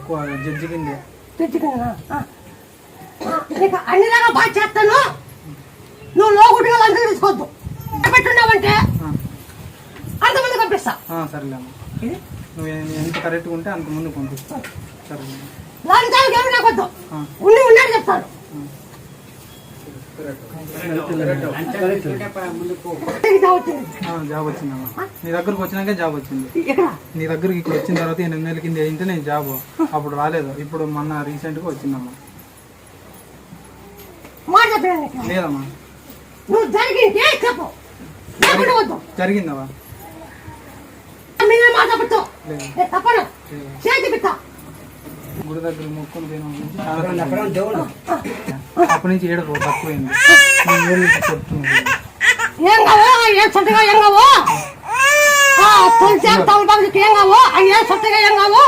తక్కువ జడ్జి కింద. నీకు అన్ని రకాల బాగా చేస్తాను. నువ్వు లోగుడిగా లంచం తీసుకోవద్దు. పెట్టున్నావంటే అంతమంది పంపిస్తా. సరేలేమ్మా, నువ్వు ఎంత కరెక్ట్గా ఉంటే అంత ముందు పంపిస్తా. సరే లంచాలకి ఏమి నాకు వద్దు, ఉండి ఉన్నాడు చెప్తాను. జాబ్ వచ్చిందమ్మా, నీ దగ్గరకు వచ్చినాకే జాబ్ వచ్చింది. నీ దగ్గరికి ఇక్కడ వచ్చిన తర్వాత 8 నెలల కింద అయింటే నేను జాబ్ అప్పుడు రాలేదు, ఇప్పుడు మొన్న రీసెంట్గా వచ్చిందమ్మా. లేదమ్మా, జరిగిందమ్మా. గుడి దగ్గర మొక్కుని అప్పటి నుంచి ఏడు తక్కువైంది. చెప్తున్నాను ఏం కావో ఏం సొంతగా ఏం కావో ఏం కావో ఏం కావో